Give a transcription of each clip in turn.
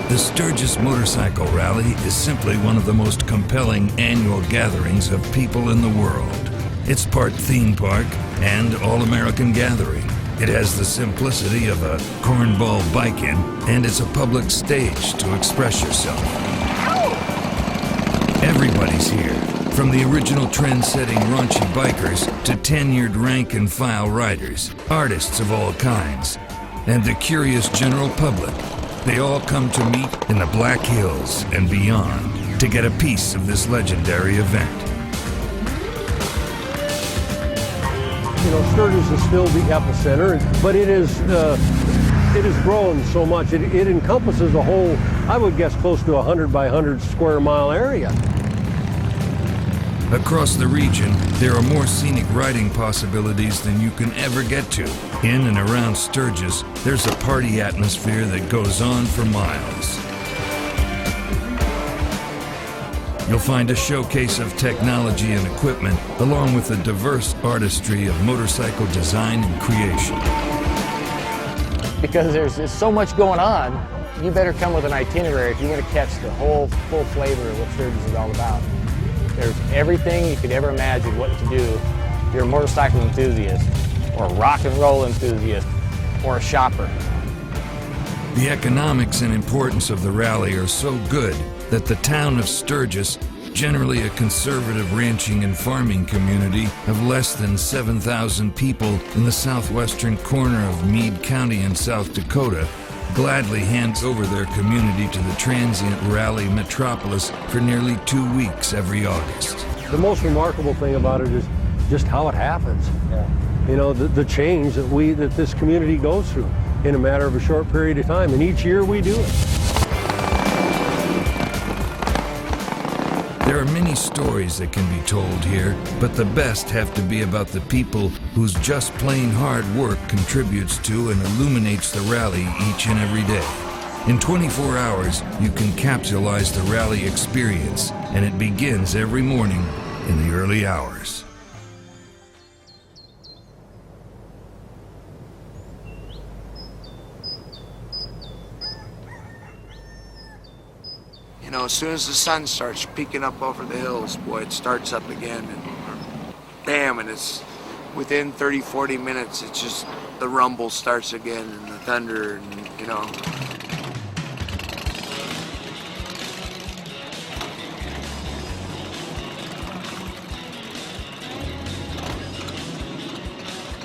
The Sturgis Motorcycle Rally is simply one of the most compelling annual gatherings of people in the world. It's part theme park and all-American gathering. It has the simplicity of a cornball bike-in, and it's a public stage to express yourself. Everybody's here, from the original trend-setting raunchy bikers to tenured rank-and-file riders, artists of all kinds, and the curious general public. They all come to meet in the Black Hills and beyond to get a piece of this legendary event. You know, Sturgis is still the epicenter, but it has grown so much. It encompasses a whole, I would guess, close to 100 by 100 square mile area. Across the region, there are more scenic riding possibilities than you can ever get to. In and around Sturgis, there's a party atmosphere that goes on for miles. You'll find a showcase of technology and equipment, along with a diverse artistry of motorcycle design and creation. Because there's so much going on, you better come with an itinerary if you're going to catch the whole full flavor of what Sturgis is all about. There's everything you could ever imagine what to do if you're a motorcycle enthusiast, or a rock and roll enthusiast, or a shopper. The economics and importance of the rally are so good that the town of Sturgis, generally a conservative ranching and farming community of less than 7,000 people in the southwestern corner of Meade County in South Dakota, gladly hands over their community to the transient rally metropolis for nearly 2 weeks every August. The most remarkable thing about it is just how it happens. Yeah. You know, the change that this community goes through in a matter of a short period of time, and each year we do it. There are many stories that can be told here, but the best have to be about the people whose just plain hard work contributes to and illuminates the rally each and every day. In 24 hours, you can capsulize the rally experience, and it begins every morning in the early hours. You know, as soon as the sun starts peeking up over the hills, boy, it starts up again, and bam, and it's within 30, 40 minutes, it's just, the rumble starts again, and the thunder, and, you know.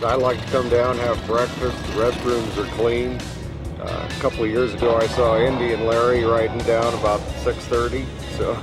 I like to come down, have breakfast, the restrooms are clean. A couple of years ago, I saw Indy and Larry riding down about 6:30. So.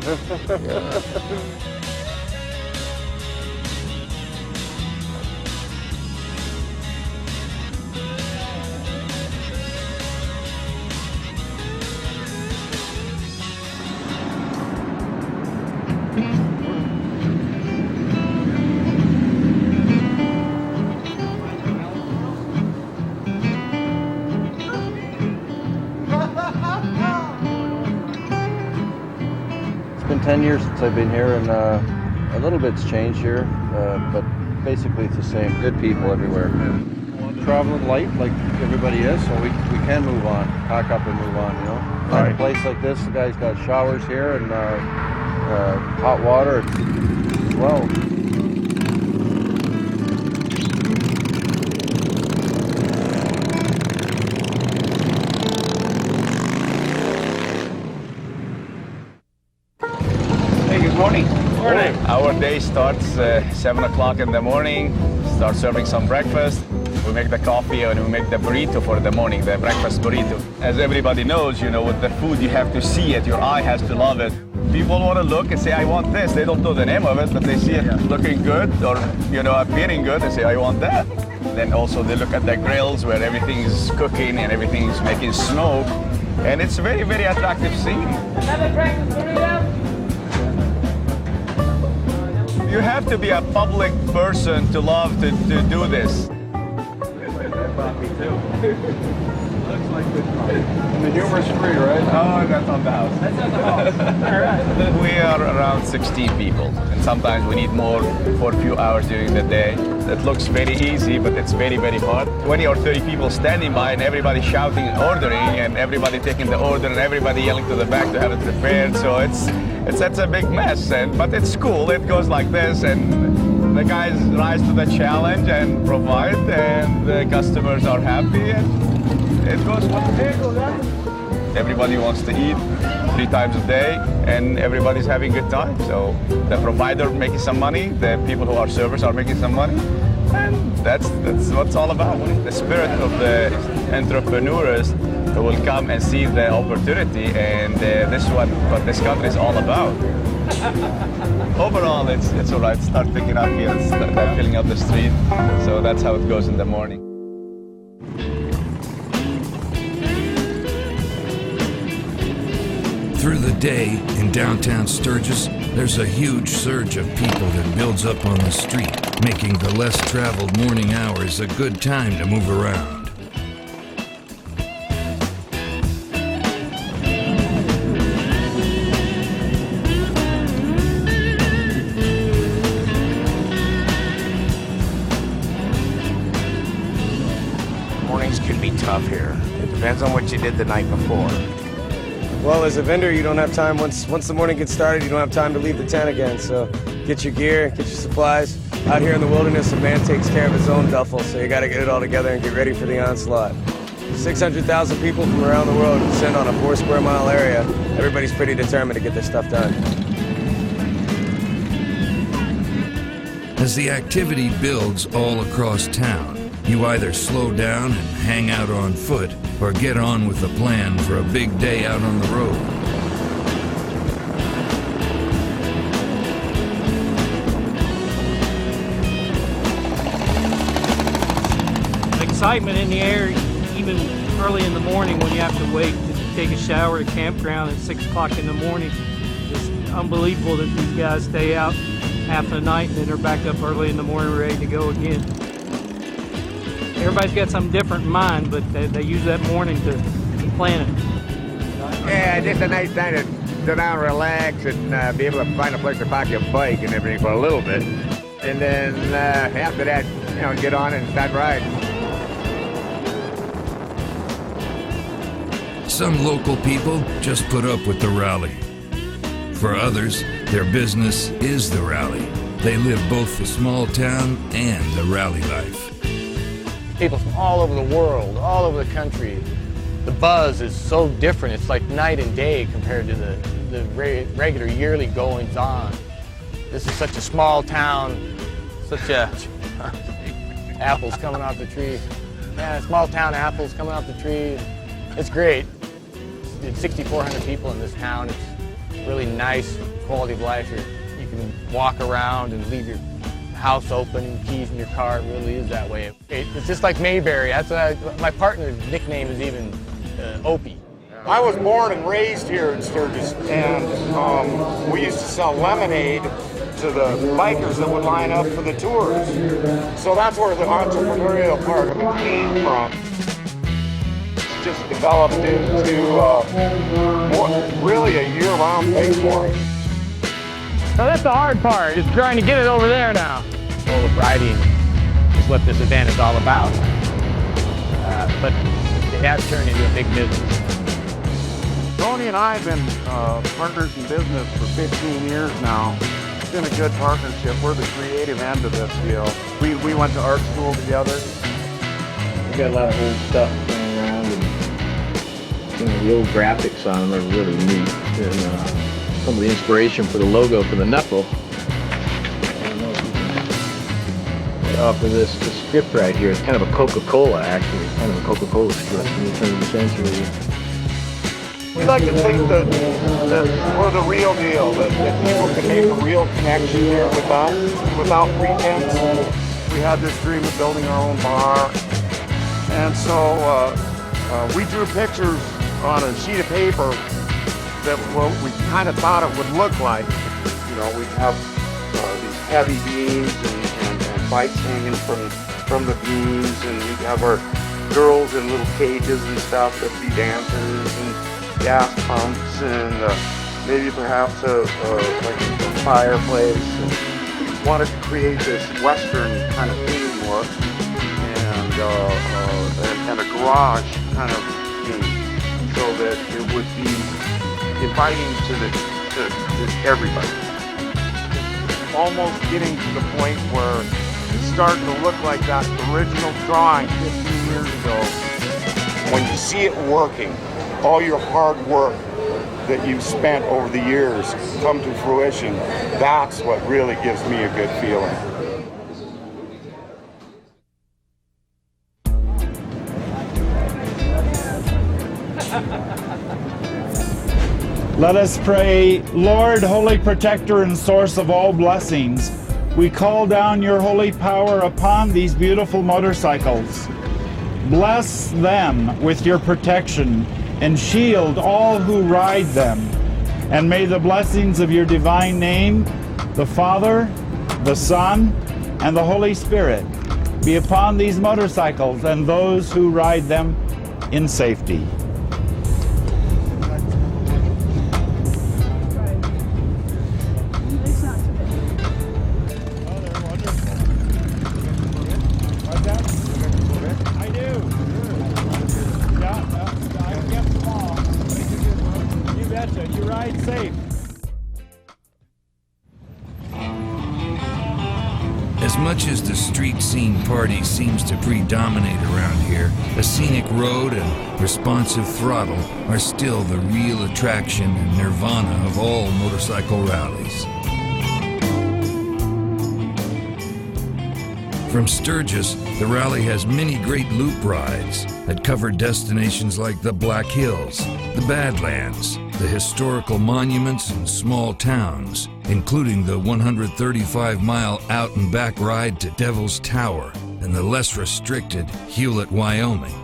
It's been 10 years since I've been here, and a little bit's changed here, but basically it's the same. Good people everywhere. Traveling light like everybody is, so we can move on, pack up and move on, you know. Right. A place like this, the guy's got showers here and hot water as well. Morning. Morning. Our day starts 7 o'clock in the morning. Start serving some breakfast. We make the coffee and we make the burrito for the morning, the breakfast burrito. As everybody knows, you know, with the food you have to see it. Your eye has to love it. People want to look and say, I want this. They don't know the name of it, but they see it looking good or, you know, appearing good and say, I want that. Then also they look at the grills where everything is cooking and everything is making smoke. And it's a very, very attractive scene. Another breakfast burrito? You have to be a public person to love to do this. Looks like good fun. And the humor's free, right? Oh, that's on the house. That's at the house. All right. We are around 16 people, and sometimes we need more for a few hours during the day. It looks very easy, but it's very, very hard. 20 or 30 people standing by, and everybody shouting and ordering, and everybody taking the order, and everybody yelling to the back to have it prepared. So it's a big mess, but it's cool. It goes like this, and the guys rise to the challenge and provide, and the customers are happy, and it goes well. Everybody wants to eat 3 times a day, and everybody's having a good time. So the provider making some money, the people who are servers are making some money, and that's what it's all about. The spirit of the entrepreneurs who will come and see the opportunity, and this is what this country is all about. Overall, it's all right. Start picking up here, start filling up the street. So that's how it goes in the morning. Through the day in downtown Sturgis, there's a huge surge of people that builds up on the street, making the less traveled morning hours a good time to move around. Mornings can be tough here. It depends on what you did the night before. Well, as a vendor, you don't have time. Once the morning gets started, you don't have time to leave the tent again. So get your gear, get your supplies. Out here in the wilderness, a man takes care of his own duffel, so you got to get it all together and get ready for the onslaught. 600,000 people from around the world descend on a 4 square mile area. Everybody's pretty determined to get their stuff done. As the activity builds all across town, you either slow down and hang out on foot or get on with a plan for a big day out on the road. Excitement in the air, even early in the morning when you have to wait to take a shower at a campground at 6 o'clock in the morning. It's unbelievable that these guys stay out half the night and then they're back up early in the morning ready to go again. Everybody's got something different in mind, but they use that morning to plan it. Yeah, just a nice time to sit down, relax, and be able to find a place to park your bike and everything for a little bit. And then after that, get on and start riding. Some local people just put up with the rally. For others, their business is the rally. They live both the small town and the rally life. People from all over the world, all over the country. The buzz is so different. It's like night and day compared to the regular yearly goings on. This is such a small town, such a apples coming off the tree. Yeah, small town apples coming off the tree. It's great. It's 6,400 people in this town. It's really nice quality of life. You can walk around and leave your house open and keys in your car. It really is that way. It's just like Mayberry. That's my partner's nickname is even Opie. I was born and raised here in Sturgis, and we used to sell lemonade to the bikers that would line up for the tours. So that's where the entrepreneurial part of it came from. It's just developed into really a year-round thing for us. So that's the hard part, is trying to get it over there now. All of riding is what this event is all about. But it has turned into a big business. Tony and I have been partners in business for 15 years now. It's been a good partnership. We're the creative end of this deal. We went to art school together. We've got a lot of old stuff going around, and the old graphics on them are really neat. And, some of the inspiration for the logo for the knuckle. Off of this script right here, it's kind of a Coca-Cola actually, kind of a Coca-Cola script from the turn of the century. We like to think that we're the real deal, that people can make a real connection here with us without pretense. We had this dream of building our own bar, and so we drew pictures on a sheet of paper that what we kind of thought it would look like. We'd have these heavy beams and bikes hanging from the beams, and we'd have our girls in little cages and stuff that'd be dancers and gas pumps and maybe perhaps like a fireplace. And wanted to create this Western kind of theme look and a garage kind of theme so that it would be inviting to everybody. Almost getting to the point where it's starting to look like that original drawing 15 years ago. When you see it working, all your hard work that you've spent over the years come to fruition, that's what really gives me a good feeling. Let us pray. Lord, holy protector and source of all blessings, we call down your holy power upon these beautiful motorcycles. Bless them with your protection and shield all who ride them. And may the blessings of your divine name, the Father, the Son, and the Holy Spirit be upon these motorcycles and those who ride them in safety. As much as the street scene party seems to predominate around here, a scenic road and responsive throttle are still the real attraction and nirvana of all motorcycle rallies. From Sturgis, the rally has many great loop rides that cover destinations like the Black Hills, the Badlands, the historical monuments and small towns, including the 135-mile out and back ride to Devil's Tower and the less restricted Hewlett, Wyoming.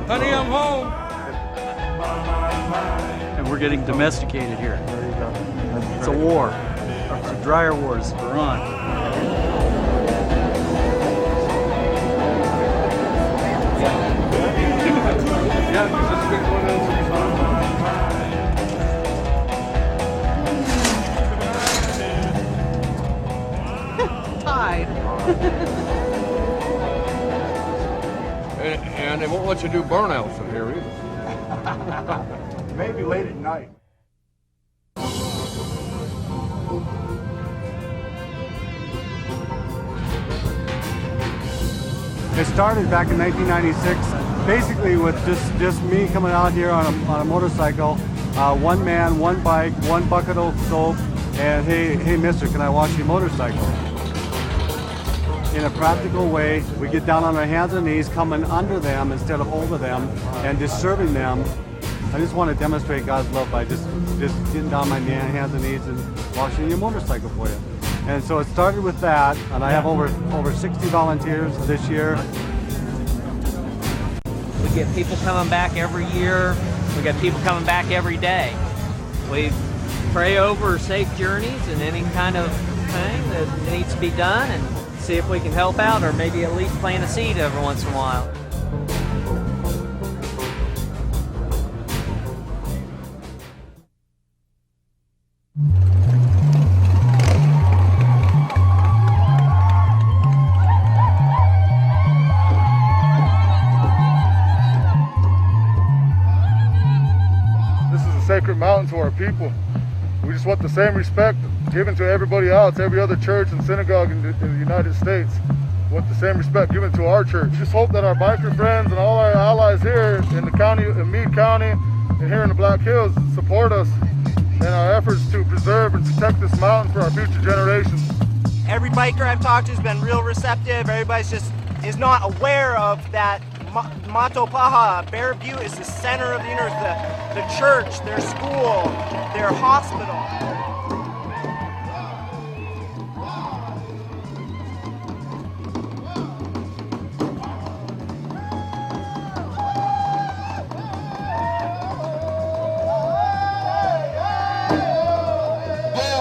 Honey, I'm home. And we're getting domesticated here. It's a war. It's a dryer wars. We're on. Tied. And they won't let you do burnouts in here either. Maybe late at night. It started back in 1996, basically with just me coming out here on a motorcycle, one man, one bike, one bucket of soap, and hey mister, can I wash your motorcycle? In a practical way, we get down on our hands and knees, coming under them instead of over them, and just serving them. I just want to demonstrate God's love by just getting down on my hands and knees and washing your motorcycle for you. And so it started with that, and I have over 60 volunteers this year. We get people coming back every year. We got people coming back every day. We pray over safe journeys and any kind of thing that needs to be done, and see if we can help out, or maybe at least plant a seed every once in a while. This is a sacred mountain to our people. We just want the same respect given to everybody else, every other church and synagogue in the United States. We want the same respect given to our church. Just hope that our biker friends and all our allies here in the county, in Meade County, and here in the Black Hills support us in our efforts to preserve and protect this mountain for our future generations. Every biker I've talked to has been real receptive. Everybody's just is not aware of that Matopaha, Bearview is the center of the universe, the church, their school, their hospital.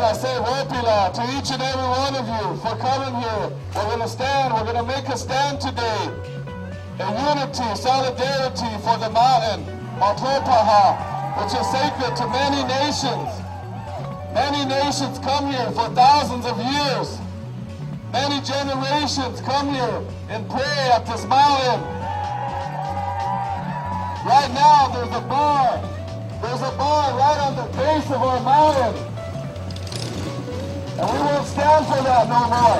I say Wopila to each and every one of you for coming here. We're going to stand, we're going to make a stand today. A unity, solidarity for the mountain, Matopaha, which is sacred to many nations. Many nations come here for thousands of years. Many generations come here and pray at this mountain. Right now there's a bar. There's a bar right on the base of our mountain. And we won't stand for that no more.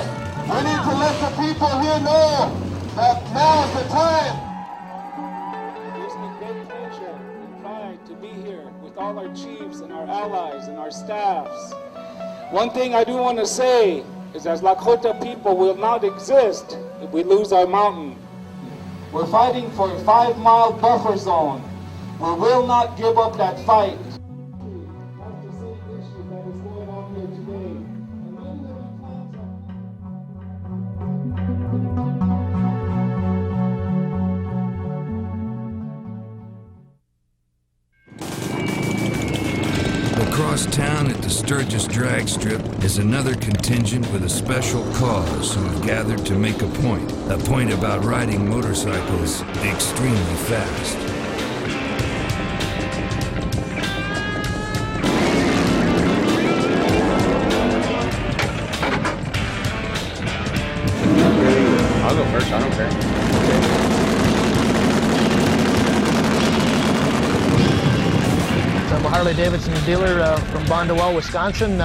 We need to let the people here know that now is the time. It gives me great pleasure and pride to be here with all our chiefs and our allies and our staffs. One thing I do want to say is as Lakota people will not exist if we lose our mountain. We're fighting for a 5-mile buffer zone. We will not give up that fight. Across town at the Sturgis drag strip is another contingent with a special cause who have gathered to make a point about riding motorcycles extremely fast. I'll go first, I don't care. I'm a Harley-Davidson dealer from Bondwell, Wisconsin.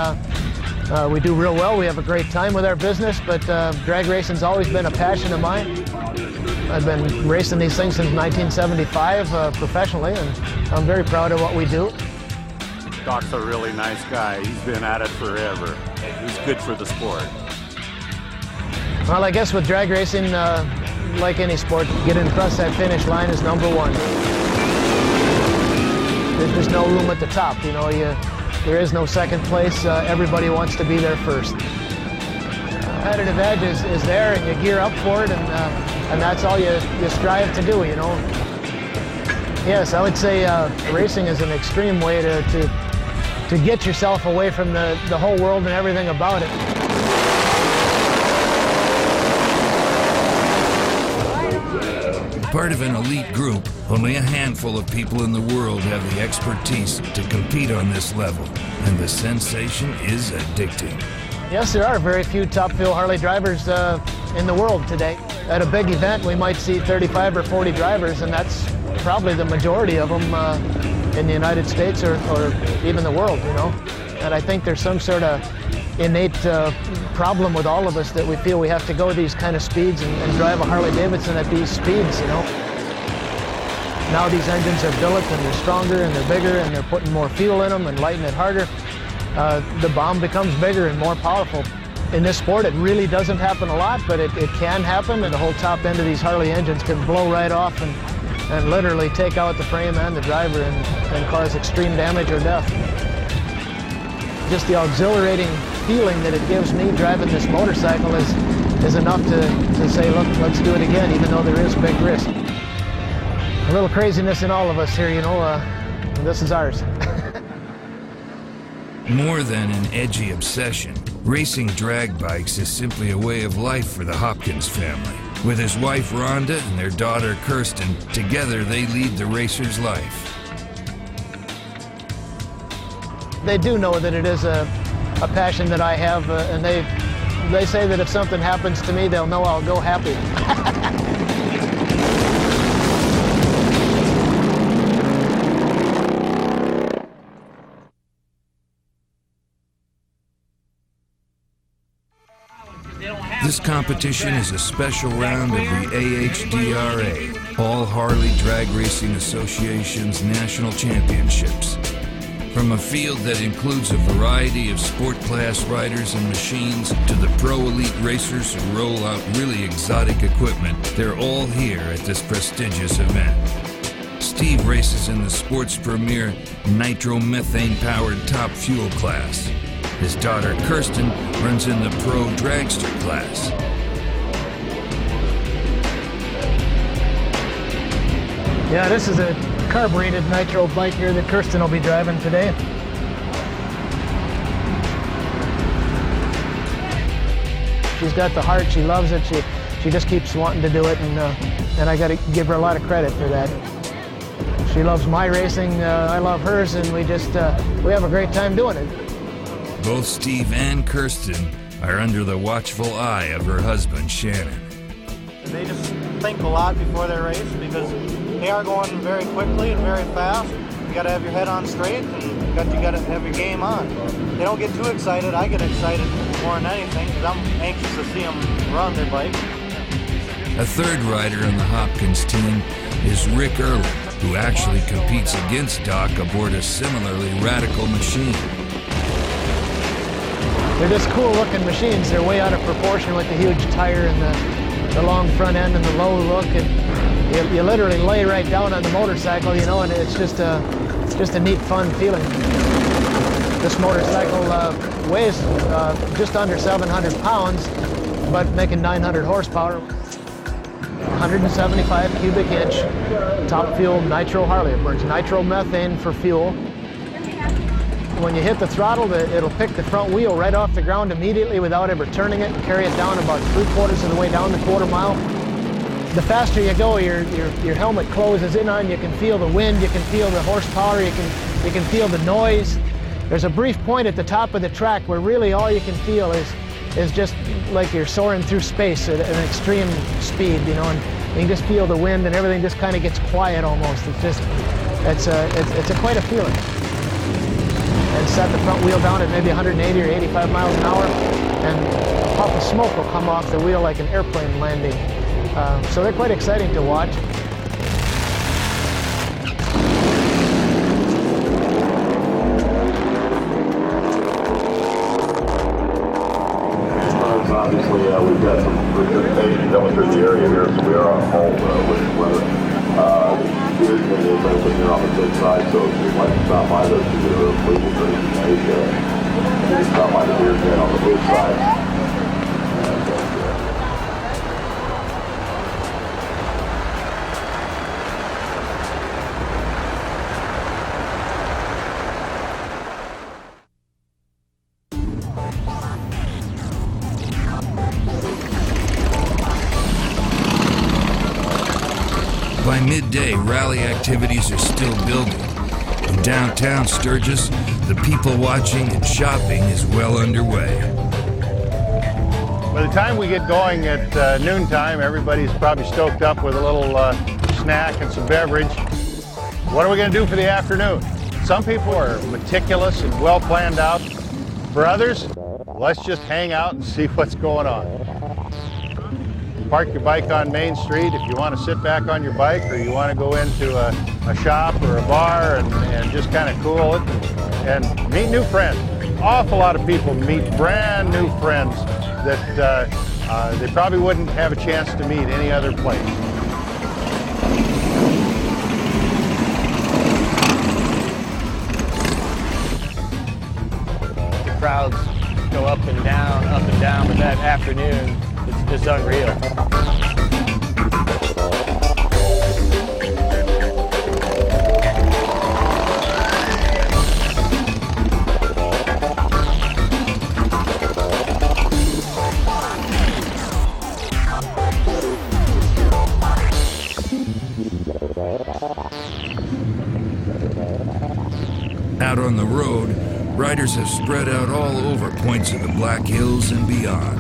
We do real well. We have a great time with our business, but drag racing's always been a passion of mine. I've been racing these things since 1975 professionally, and I'm very proud of what we do. Doc's a really nice guy. He's been at it forever. He's good for the sport. Well, I guess with drag racing, like any sport, getting across that finish line is number one. There's no room at the top, you know. There is no second place. Everybody wants to be there first. Competitive edge is there, and you gear up for it, and that's all you strive to do, you know. Yes, I would say racing is an extreme way to get yourself away from the whole world and everything about it. Part of an elite group, only a handful of people in the world have the expertise to compete on this level, and the sensation is addicting. Yes, there are very few top fuel Harley drivers in the world today. At a big event, we might see 35 or 40 drivers, and that's probably the majority of them in the United States or even the world, you know. And I think there's some sort of innate problem with all of us that we feel we have to go these kind of speeds and drive a Harley-Davidson at these speeds, you know. Now these engines are built and they're stronger and they're bigger and they're putting more fuel in them and lighting it harder. The bomb becomes bigger and more powerful. In this sport, it really doesn't happen a lot, but it can happen, and the whole top end of these Harley engines can blow right off and literally take out the frame and the driver and cause extreme damage or death. Just the exhilarating feeling that it gives me driving this motorcycle is enough to say, look, let's do it again, even though there is big risk. A little craziness in all of us here, you know, this is ours. More than an edgy obsession, racing drag bikes is simply a way of life for the Hopkins family. With his wife Rhonda and their daughter Kirsten, together they lead the racer's life. They do know that it is a passion that I have, and they say that if something happens to me, they'll know I'll go happy. This competition is a special round of the AHDRA, All Harley Drag Racing Association's National Championships. From a field that includes a variety of sport class riders and machines to the pro elite racers who roll out really exotic equipment, they're all here at this prestigious event. Steve races in the sport's premier nitromethane-powered top fuel class. His daughter Kirsten runs in the pro dragster class. Yeah, this is a carbureted nitro bike here that Kirsten will be driving today. She's got the heart, she loves it, she just keeps wanting to do it, and I got to give her a lot of credit for that. She loves my racing, I love hers, and we have a great time doing it. Both Steve and Kirsten are under the watchful eye of her husband, Shannon. They just think a lot before they race because they are going very quickly and very fast. You got to have your head on straight and you got to have your game on. They don't get too excited. I get excited more than anything because I'm anxious to see them run their bike. A third rider on the Hopkins team is Rick Erling, who actually competes against Doc aboard a similarly radical machine. They're just cool looking machines. They're way out of proportion with the huge tire and the long front end and the low look. And you literally lay right down on the motorcycle, you know, and it's just a neat, fun feeling. This motorcycle weighs just under 700 pounds, but making 900 horsepower. 175 cubic inch top fuel nitro Harley. It burns nitromethane for fuel. When you hit the throttle, it'll pick the front wheel right off the ground immediately without ever turning it and carry it down about 3/4 of the way down the quarter mile. The faster you go, your helmet closes in on you. You can feel the wind, you can feel the horsepower, you can feel the noise. There's a brief point at the top of the track where really all you can feel is just like you're soaring through space at an extreme speed, you know, and you can just feel the wind and everything just kind of gets quiet almost. It's quite a feeling. And set the front wheel down at maybe 180 or 85 miles an hour, and a puff of smoke will come off the wheel like an airplane landing. So they're quite exciting to watch. Obviously, we've got some precipitation coming through the area here, so we are on hold with weather. Deer unit is open here on the good side, so if you'd like to stop by those two legal trees, you can stop by the deer unit on the good side. By midday, rally activities are still building. In downtown Sturgis, the people watching and shopping is well underway. By the time we get going at noontime, everybody's probably stoked up with a little snack and some beverage. What are we going to do for the afternoon? Some people are meticulous and well planned out. For others, let's just hang out and see what's going on. Park your bike on Main Street if you want to sit back on your bike, or you want to go into a shop or a bar and just kind of cool it and meet new friends. Awful lot of people meet brand new friends that they probably wouldn't have a chance to meet any other place. The crowds go up and down, but that afternoon, it's unreal. Out on the road, riders have spread out all over points of the Black Hills and beyond.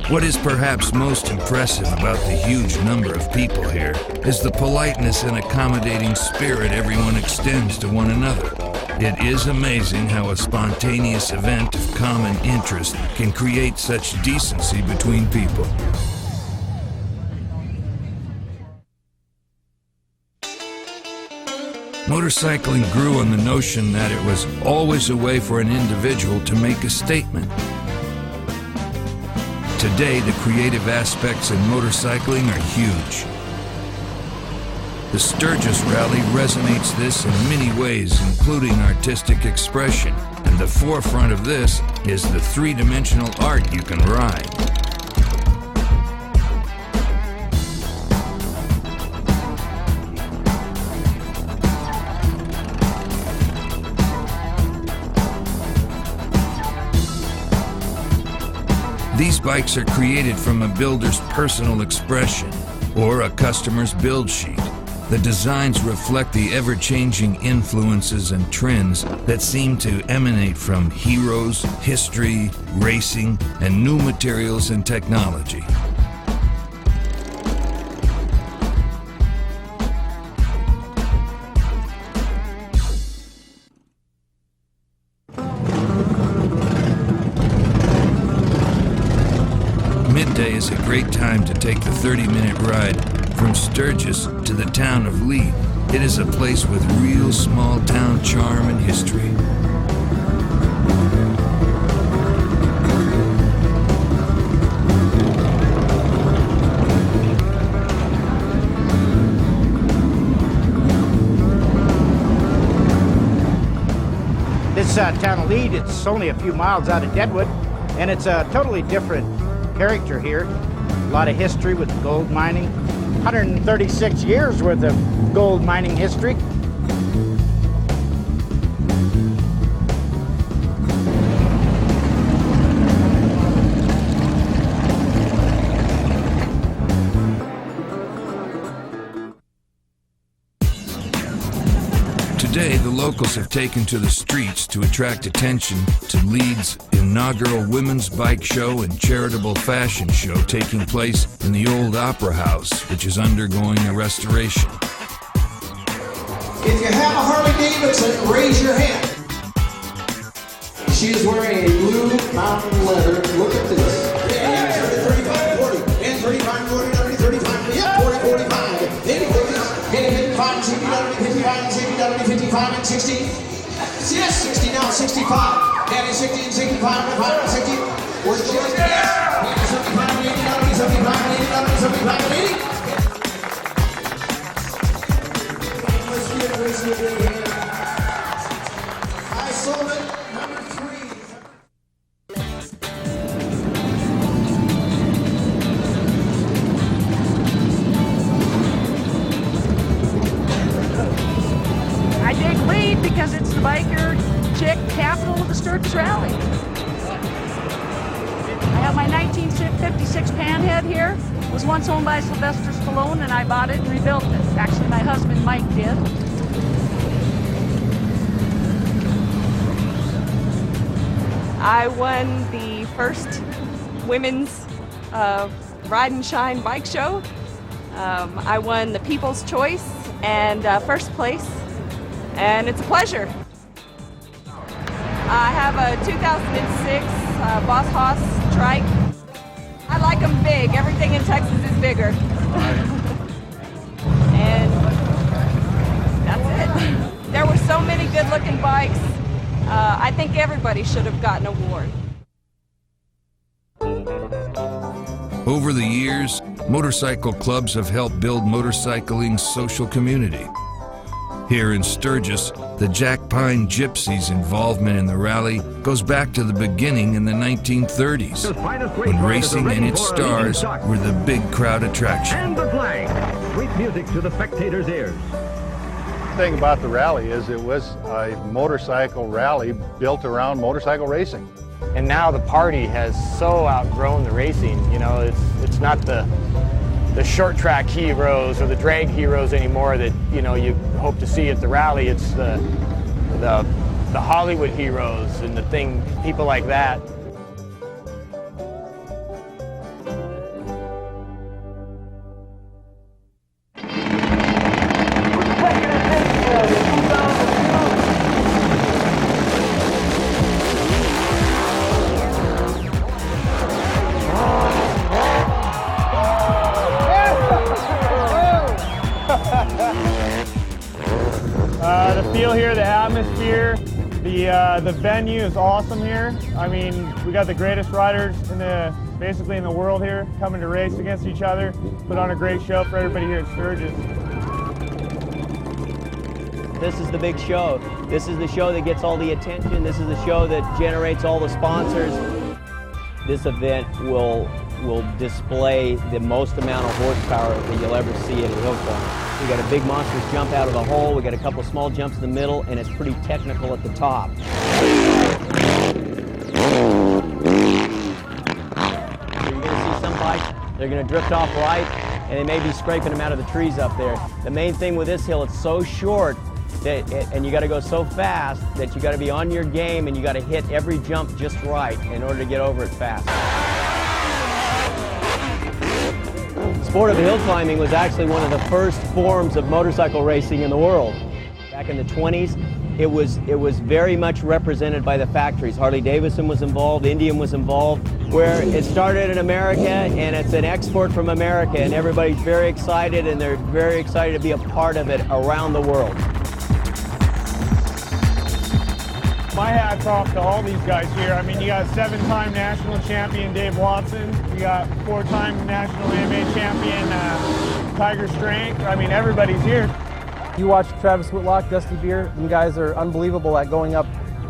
What is perhaps most impressive about the huge number of people here is the politeness and accommodating spirit everyone extends to one another. It is amazing how a spontaneous event of common interest can create such decency between people. Motorcycling grew on the notion that it was always a way for an individual to make a statement. Today, the creative aspects in motorcycling are huge. The Sturgis Rally resonates this in many ways, including artistic expression, and the forefront of this is the three-dimensional art you can ride. These bikes are created from a builder's personal expression or a customer's build sheet. The designs reflect the ever-changing influences and trends that seem to emanate from heroes, history, racing, and new materials and technology. Midday is a great time to take the 30-minute ride from Sturgis to the town of Lee. It is a place with real small-town charm and history. This town of Lead, it's only a few miles out of Deadwood, and it's a totally different character here. A lot of history with gold mining. 136 years worth of gold mining history. Today, the locals have taken to the streets to attract attention to Lead's inaugural women's bike show and charitable fashion show taking place in the old Opera House, which is undergoing a restoration. If you have a Harley-Davidson, raise your hand. She is wearing a blue mountain leather. Look at this. Yeah, 35, 40, and 35, 40, 30, 35, yeah, 40, 45, 80, 55, 60, 55, 60, 55, and 60. Yes, 60 now, 65. And 60 and 65, and 60. We're just, yes. 75, and 80, 75, and 80, 75, and 80. Let's give it a big hand. I sold it, number 3. I dig Lead because it's the biker chick capital of the Sturgis Rally. I have my 1956 Panhead here. It was once owned by Sylvester Stallone, and I bought it and rebuilt it. Actually, my husband Mike did. I won the first women's Ride and Shine bike show. I won the People's Choice and first place, and it's a pleasure. I have a 2006 Boss Haas trike. I like them big. Everything in Texas is bigger. And that's it. There were so many good-looking bikes. I think everybody should have gotten an award. Over the years, motorcycle clubs have helped build motorcycling's social community. Here in Sturgis, the Jack Pine Gypsies' involvement in the rally goes back to the beginning in the 1930s, when racing and its stars were the big crowd attraction. And the flag! Sweet music to the spectators' ears. The thing about the rally is it was a motorcycle rally built around motorcycle racing. And now the party has so outgrown the racing. You know, it's not the short track heroes or the drag heroes anymore that, you know, you hope to see at the rally. It's the Hollywood heroes and people like that. feel here, the atmosphere, the venue is awesome here. I mean, we got the greatest riders basically in the world here coming to race against each other. Put on a great show for everybody here at Sturgis. This is the big show. This is the show that gets all the attention. This is the show that generates all the sponsors. This event will display the most amount of horsepower that you'll ever see at a hill climb. We got a big monstrous jump out of the hole. We got a couple of small jumps in the middle, and it's pretty technical at the top. So you're going to see some bikes, they're going to drift off right, and they may be scraping them out of the trees up there. The main thing with this hill, it's so short, and you got to go so fast that you got to be on your game, and you got to hit every jump just right in order to get over it fast. The sport of hill climbing was actually one of the first forms of motorcycle racing in the world. Back in the 20s, it was very much represented by the factories. Harley-Davidson was involved, Indian was involved, where it started in America, and it's an export from America, and everybody's very excited, and they're very excited to be a part of it around the world. My hat's off to all these guys here. I mean, you got 7-time national champion Dave Watson. You got 4-time national AMA champion Tiger Strength. I mean, everybody's here. You watch Travis Whitlock, Dusty Beer, and guys are unbelievable at going up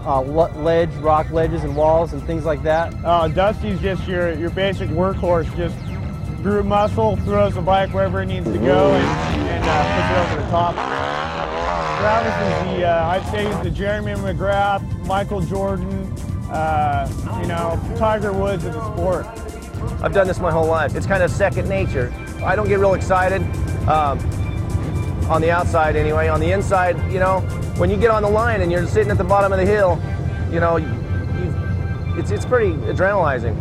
rock ledges and walls and things like that. Dusty's just your basic workhorse, just brute muscle, throws the bike wherever it needs to go and puts it over the top. Travis is I'd say he's the Jeremy McGrath, Michael Jordan, you know, Tiger Woods of the sport. I've done this my whole life. It's kind of second nature. I don't get real excited, on the outside anyway. On the inside, you know, when you get on the line and you're sitting at the bottom of the hill, you know, it's pretty adrenalizing.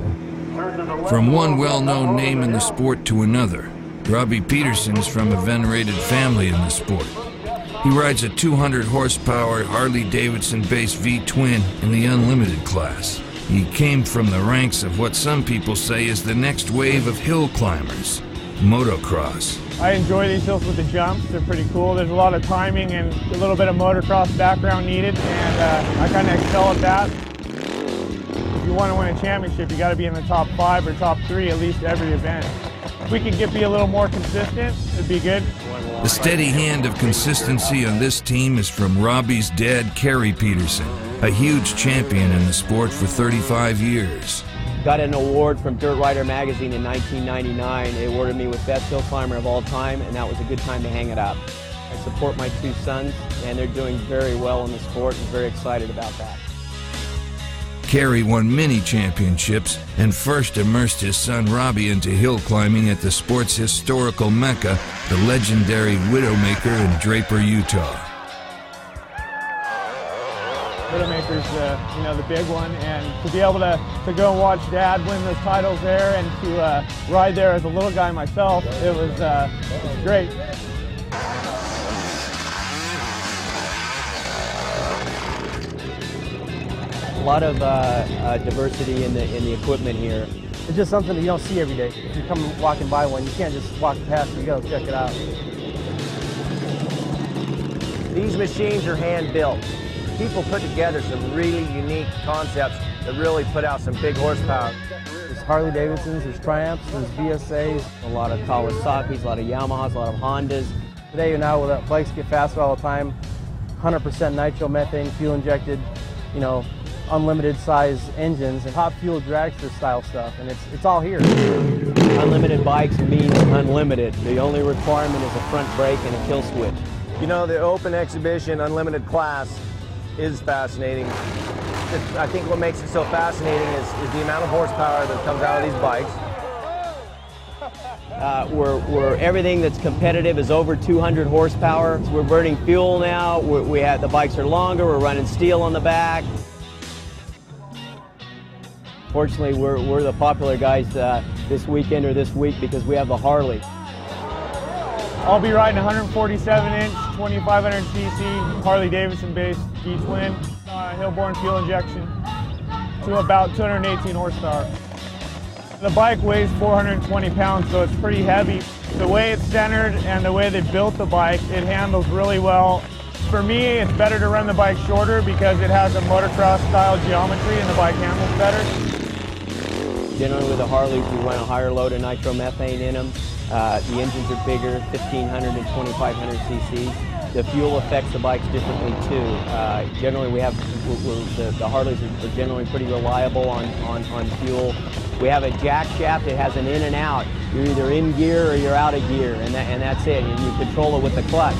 From one well-known name in the sport to another, Robbie Peterson's from a venerated family in the sport. He rides a 200-horsepower Harley-Davidson-based V-twin in the unlimited class. He came from the ranks of what some people say is the next wave of hill climbers, motocross. I enjoy these hills with the jumps. They're pretty cool. There's a lot of timing and a little bit of motocross background needed, and I kind of excel at that. If you want to win a championship, you got to be in the top 5 or top 3 at least every event. If we could be a little more consistent, it'd be good. The steady hand of consistency on this team is from Robbie's dad, Kerry Peterson, a huge champion in the sport for 35 years. Got an award from Dirt Rider magazine in 1999. They awarded me with Best Hill Climber of all time, and that was a good time to hang it up. I support my 2 sons, and they're doing very well in the sport, and very excited about that. Kerry won many championships and first immersed his son Robbie into hill climbing at the sport's historical mecca, the legendary Widowmaker in Draper, Utah. Widowmaker's you know, the big one, and to be able to go and watch Dad win those titles there and to ride there as a little guy myself, it was great. A lot of diversity in the equipment here. It's just something that you don't see every day. If you're coming walking by one, you can't just walk past it. You gotta check it out. These machines are hand built. People put together some really unique concepts that really put out some big horsepower. There's Harley-Davidsons, there's Triumphs, there's VSAs. A lot of Kawasaki's, a lot of Yamahas, a lot of Hondas. Today now, the bikes get faster all the time. 100% nitromethane, fuel injected, you know, unlimited size engines and hot fuel dragster style stuff, and it's all here. Unlimited bikes means unlimited. The only requirement is a front brake and a kill switch. You know, the open exhibition unlimited class is fascinating. I think what makes it so fascinating is the amount of horsepower that comes out of these bikes. Where everything that's competitive is over 200 horsepower. We're burning fuel now. The bikes are longer. We're running steel on the back. Fortunately, we're the popular guys this weekend or this week because we have the Harley. I'll be riding 147-inch, 2500cc Harley-Davidson-based V-twin, hill-borne fuel injection to about 218 horsepower. The bike weighs 420 pounds, so it's pretty heavy. The way it's centered and the way they built the bike, it handles really well. For me, it's better to run the bike shorter because it has a motocross style geometry and the bike handles better. Generally with the Harleys, we run a higher load of nitromethane in them. The engines are bigger, 1,500 and 2,500 cc's. The fuel affects the bikes differently too. Generally, the Harleys are generally pretty reliable on fuel. We have a jack shaft that has an in and out. You're either in gear or you're out of gear, and that's it. And you control it with the clutch.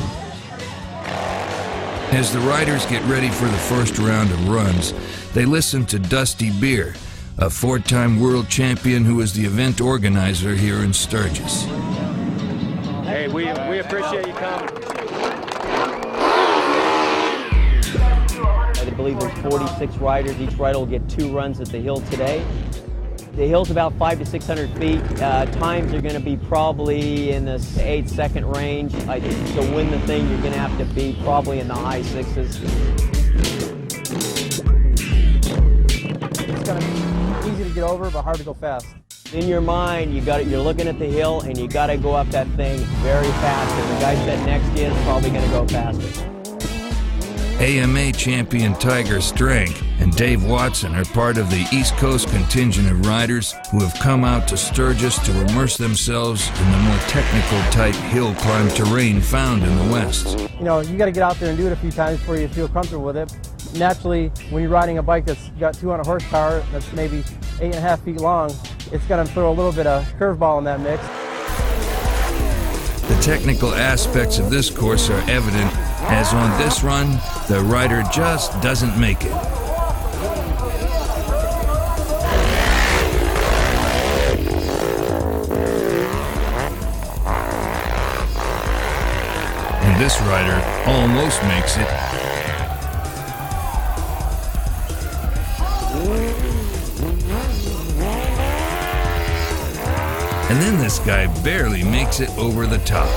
As the riders get ready for the first round of runs, they listen to Dusty Beer, a 4-time world champion who is the event organizer here in Sturgis. Hey, we appreciate you coming. I believe there's 46 riders. Each rider will get 2 runs at the hill today. The hill's about 500 to 600 feet. Times are going to be probably in the 8-second range. To win the thing, you're going to have to be probably in the high 6s. It's going to be easy to get over, but hard to go fast. In your mind, you're looking at the hill, and you got to go up that thing very fast. And the guy sitting next to you is probably going to go faster. AMA champion Tiger Strank and Dave Watson are part of the East Coast contingent of riders who have come out to Sturgis to immerse themselves in the more technical type hill climb terrain found in the West. You know, you got to get out there and do it a few times before you feel comfortable with it. Naturally, when you're riding a bike that's got 200 horsepower, that's maybe 8.5 feet long, it's going to throw a little bit of curveball in that mix. The technical aspects of this course are evident, as on this run, the rider just doesn't make it. And this rider almost makes it. And then this guy barely makes it over the top.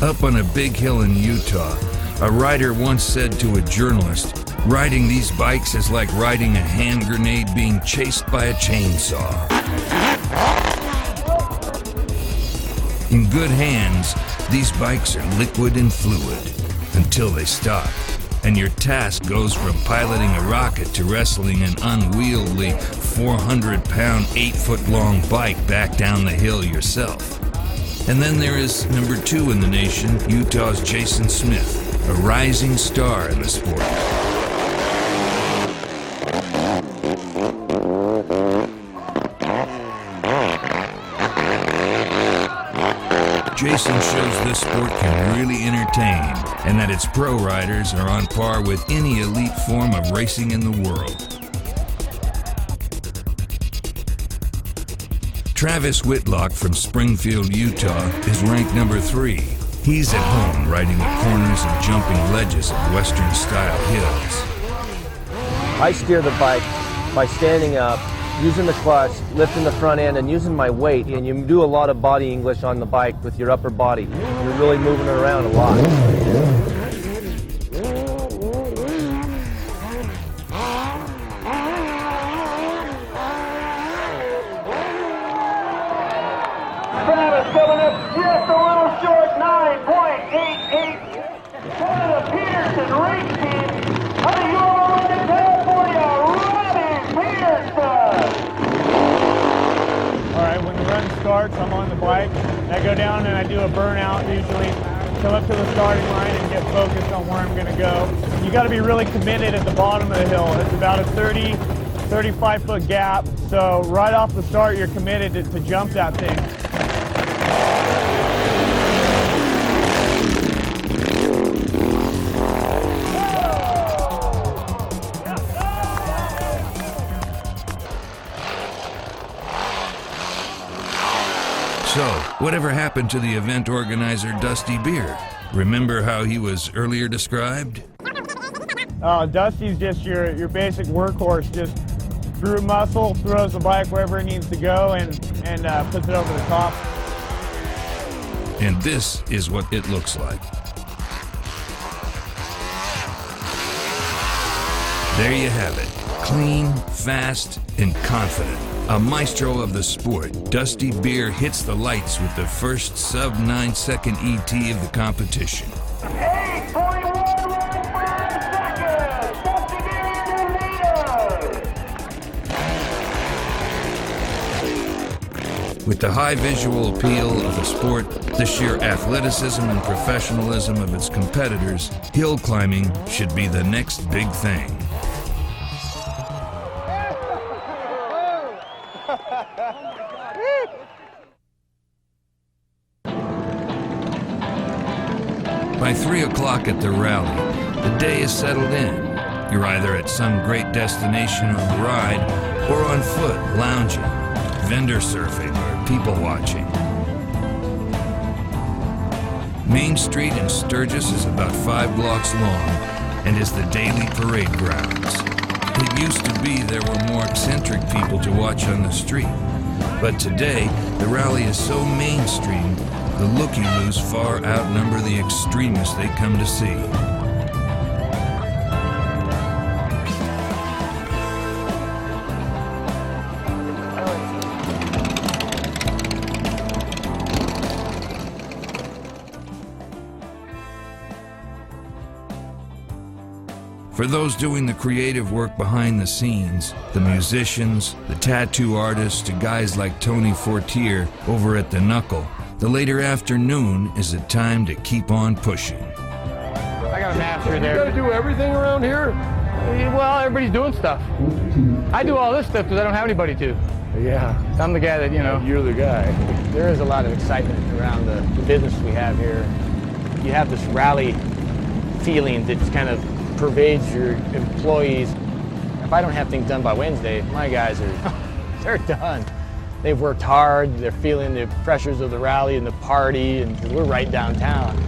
Up on a big hill in Utah, a rider once said to a journalist, "Riding these bikes is like riding a hand grenade being chased by a chainsaw." In good hands, these bikes are liquid and fluid until they stop. And your task goes from piloting a rocket to wrestling an unwieldy 400-pound, 8-foot-long bike back down the hill yourself. And then there is number 2 in the nation, Utah's Jason Smith, a rising star in the sport. Jason shows this sport can really entertain, and that its pro riders are on par with any elite form of racing in the world. Travis Whitlock from Springfield, Utah, is ranked number 3. He's at home riding the corners and jumping ledges of Western-style hills. I steer the bike by standing up, using the clutch, lifting the front end, and using my weight. And you do a lot of body English on the bike with your upper body. You're really moving it around a lot. Travis coming up just a little short, 9.88. Part of the Peterson race team. How do you all like to tell for you, Robbie Peterson? All right, when the run starts, I'm on the bike. I go down and I do a burnout usually. Come up to the starting line and get focused on where I'm going to go. You got to be really committed at the bottom of the hill. It's about a 35-foot gap. So right off the start, you're committed to jump that thing. So, whatever happened to the event organizer Dusty Beer? Remember how he was earlier described? Dusty's just your basic workhorse, just through muscle, throws the bike wherever it needs to go, and puts it over the top. And this is what it looks like. There you have it. Clean, fast, and confident. A maestro of the sport, Dusty Beer hits the lights with the first sub-9-second ET of the competition. With the high visual appeal of the sport, the sheer athleticism and professionalism of its competitors, hill climbing should be the next big thing. By 3 o'clock at the rally, the day is settled in. You're either at some great destination on the ride or on foot, lounging, vendor surfing, or people watching. Main Street in Sturgis is about 5 blocks long and is the daily parade grounds. It used to be there were more eccentric people to watch on the street, but today the rally is so mainstream, the looky-loos far outnumber the extremists they come to see. For those doing the creative work behind the scenes, the musicians, the tattoo artists, to guys like Tony Fortier over at the Knuckle, the later afternoon is a time to keep on pushing. I got a master there. You gotta do everything around here? Well, everybody's doing stuff. I do all this stuff because I don't have anybody to. Yeah. I'm the guy that, you know. You're the guy. There is a lot of excitement around the business we have here. You have this rally feeling that kind of pervades your employees. If I don't have things done by Wednesday, my guys they're done. They've worked hard, they're feeling the pressures of the rally and the party, and we're right downtown.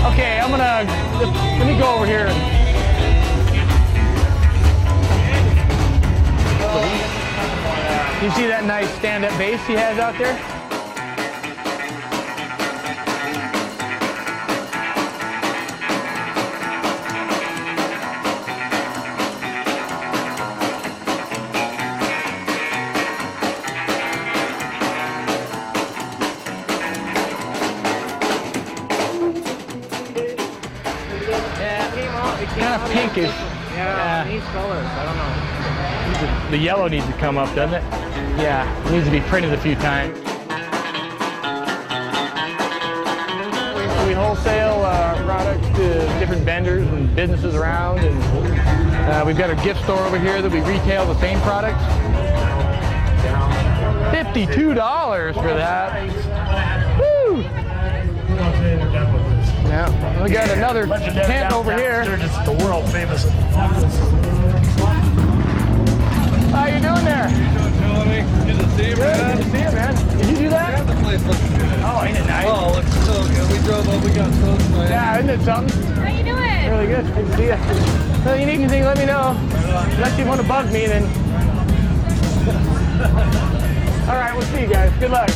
Okay, let me go over here. You see that nice stand-up bass he has out there? Kind of pinkish. Yeah, these colors, I don't know. The yellow needs to come up, doesn't it? Yeah, it needs to be printed a few times. We wholesale products to different vendors and businesses around, and we've got a gift store over here that we retail the same products. $52 for that. Woo! Yeah, we got another tent over here. Sturgis, the world famous. How you doing there? Good to see you, man. Good to see you, man. Did you do that? Yeah, the place looks good. Oh, ain't it nice? Oh, it looks so good. We drove up, we got so excited. Yeah, isn't it something? How you doing? Really good. Good to see you. Well, if you need anything, let me know. Unless you want to bug me, then. All right, we'll see you guys. Good luck.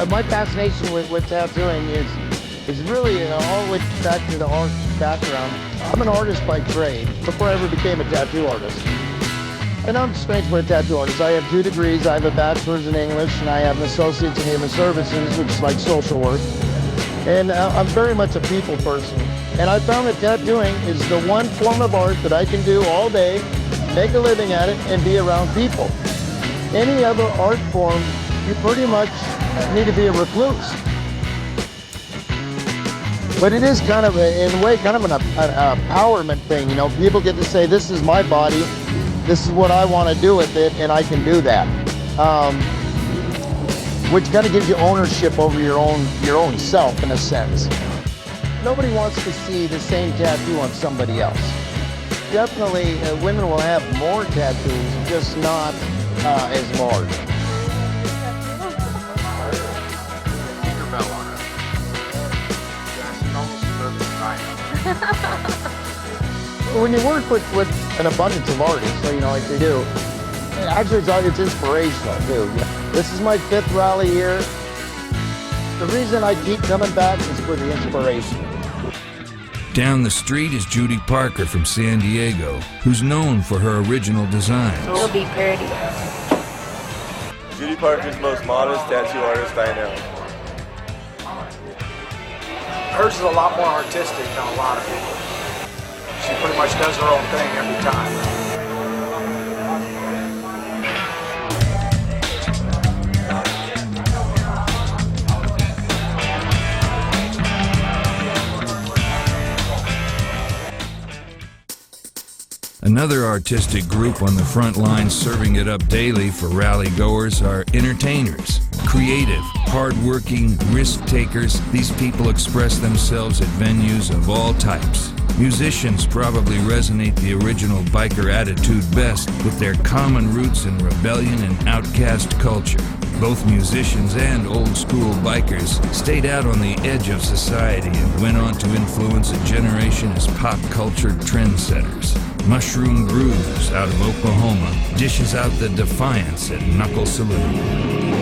My fascination with tattooing is really all the way back to the art background. I'm an artist by trade before I ever became a tattoo artist. And I'm strange for a tattoo artist. I have 2 degrees. I have a bachelor's in English, and I have an associate's in human services, which is like social work. And I'm very much a people person. And I found that tattooing is the one form of art that I can do all day, make a living at it, and be around people. Any other art form, you pretty much need to be a recluse. But it is kind of, in a way, kind of an empowerment thing. You know, people get to say, this is my body, this is what I want to do with it, and I can do that. Which kind of gives you ownership over your own self, in a sense. Nobody wants to see the same tattoo on somebody else. Definitely, women will have more tattoos, just not as large. When you work with an abundance of artists, so, like they do, actually it's inspirational too. This is my 5th rally here. The reason I keep coming back is for the inspiration. Down the street is Judy Parker from San Diego, who's known for her original designs. It'll be pretty. Judy Parker's the most modest tattoo artist I know. Hers is a lot more artistic than a lot of people. She pretty much does her own thing every time. Another artistic group on the front lines serving it up daily for rally goers are entertainers. Creative, hard-working, risk-takers, these people express themselves at venues of all types. Musicians probably resonate the original biker attitude best with their common roots in rebellion and outcast culture. Both musicians and old-school bikers stayed out on the edge of society and went on to influence a generation as pop culture trendsetters. Mushroom Grooves out of Oklahoma dishes out the defiance at Knuckle Saloon.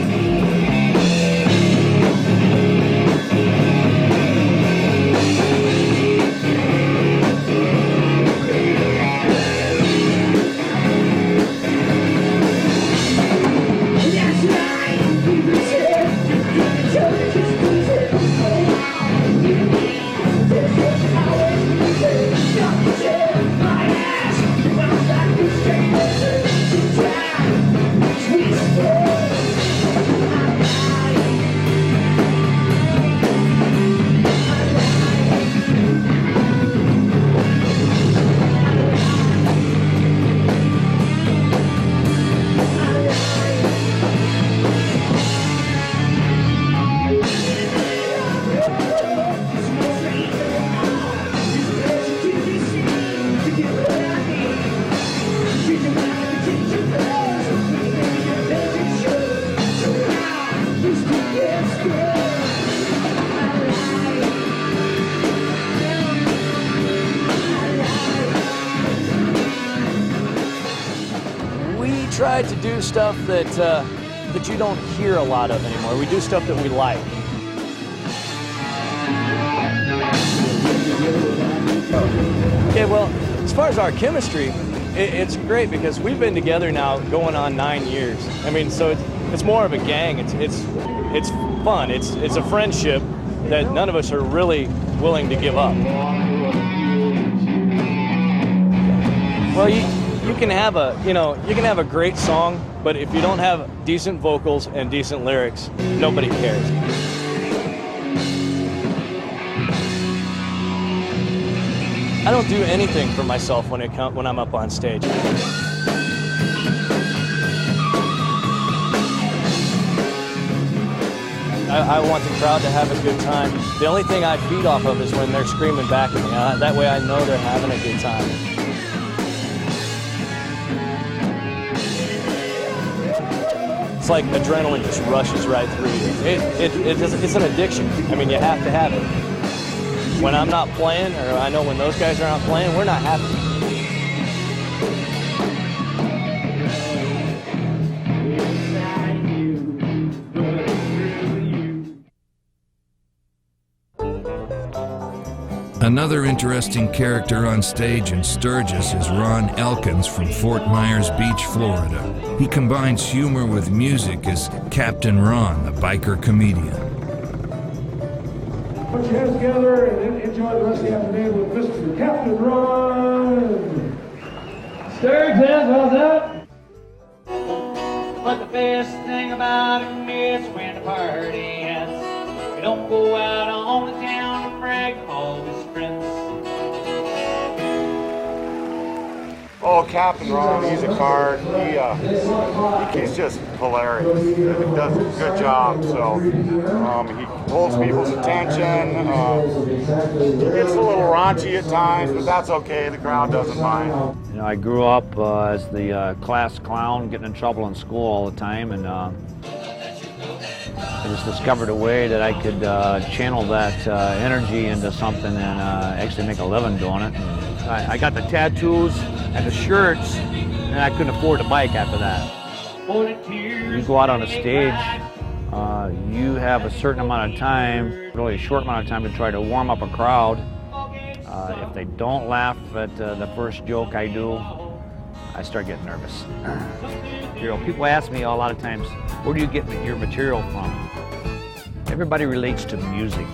Tried to do stuff that you don't hear a lot of anymore. We do stuff that we like. Okay, well, as far as our chemistry, it's great because we've been together now going on 9 years. I mean, so it's more of a gang. It's fun. It's a friendship that none of us are really willing to give up. Well, you can have a great song, but if you don't have decent vocals and decent lyrics, nobody cares. I don't do anything for myself when I'm up on stage. I want the crowd to have a good time. The only thing I feed off of is when they're screaming back at me. That way I know they're having a good time. It's like adrenaline just rushes right through you. It's an addiction. I mean, you have to have it. When I'm not playing, or I know when those guys are not playing, we're not happy. Another interesting character on stage in Sturgis is Ron Elkins from Fort Myers Beach, Florida. He combines humor with music as Captain Ron, the biker comedian. Put your hands together and enjoy the rest of the afternoon with Mr. Captain Ron. Sturgis, how's that? But the best thing about it is when the party ends. We don't go out on the town and brag all his friends. Oh, Captain Ron, he's a card. He's just hilarious. He does a good job. So he holds people's attention. He gets a little raunchy at times, but that's okay. The crowd doesn't mind. You know, I grew up as the class clown, getting in trouble in school all the time, and I just discovered a way that I could channel that energy into something and actually make a living doing it. And I got the tattoos and the shirts, and I couldn't afford to bike after that. You go out on a stage, you have a certain amount of time, really a short amount of time to try to warm up a crowd. If they don't laugh at the first joke I do, I start getting nervous. You know, people ask me a lot of times, where do you get your material from? Everybody relates to music.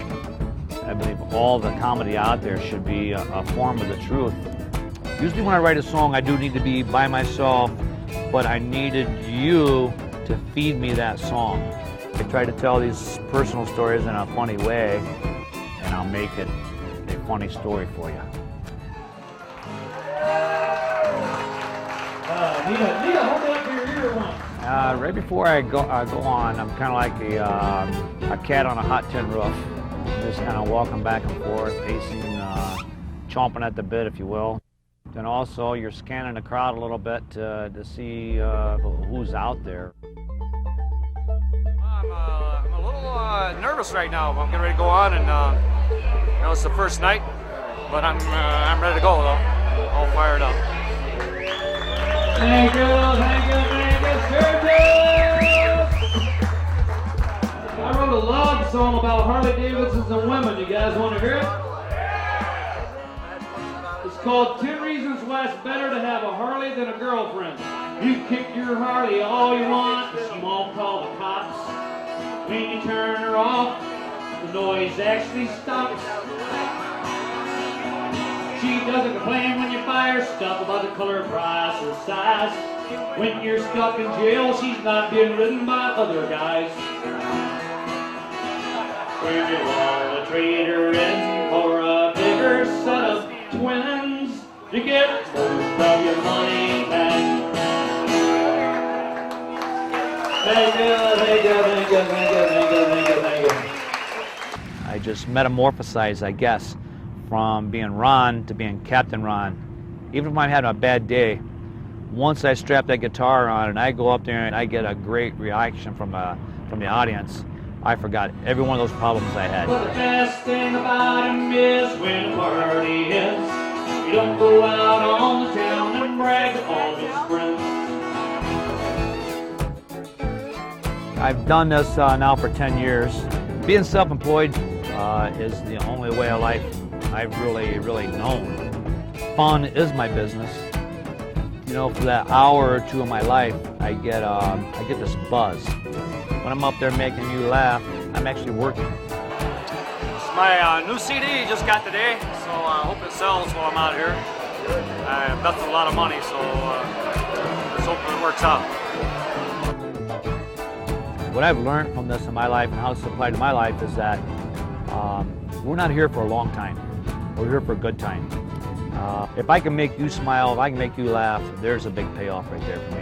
I believe all the comedy out there should be a form of the truth. Usually when I write a song, I do need to be by myself, but I needed you to feed me that song. I try to tell these personal stories in a funny way, and I'll make it a funny story for you. Nita, hold it up for your ear one. Right before I go on, I'm kind of like a cat on a hot tin roof. Just kind of walking back and forth, pacing, chomping at the bit, if you will. Then also, you're scanning the crowd a little bit to see who's out there. I'm a little nervous right now. I'm getting ready to go on, and you know, it's the first night, but I'm ready to go though. All fired up. Thank you, Sturgis! I wrote a love song about Harley-Davidsons and women. You guys want to hear it? It's called 10 Reasons Why It's Better to Have a Harley Than a Girlfriend. You kick your Harley all you want, but she won't call the cops. When you turn her off, the noise actually stops. She doesn't complain when you buy her stuff about the color, price, or size. When you're stuck in jail, she's not being ridden by other guys. When you want to trade her in for a bigger set of twins, you get most of your money back. Thank you, thank you, thank you, thank you, thank you, thank you, thank you. I just metamorphosized, I guess, from being Ron to being Captain Ron. Even if I'm having a bad day, once I strap that guitar on and I go up there and I get a great reaction from the audience, I forgot every one of those problems I had. But the best thing about him is when a party hits, you don't go out on the town and brag to all his friends. I've done this now for 10 years. Being self-employed is the only way of life I've really known. Fun is my business. You know, for that hour or two of my life, I get this buzz. When I'm up there making you laugh, I'm actually working. It's my new CD just got today, so I hope it sells while I'm out here. I invested a lot of money, so let's hope it works out. What I've learned from this in my life and how it's applied to my life is that we're not here for a long time. We're here for a good time. If I can make you smile, if I can make you laugh, there's a big payoff right there for me.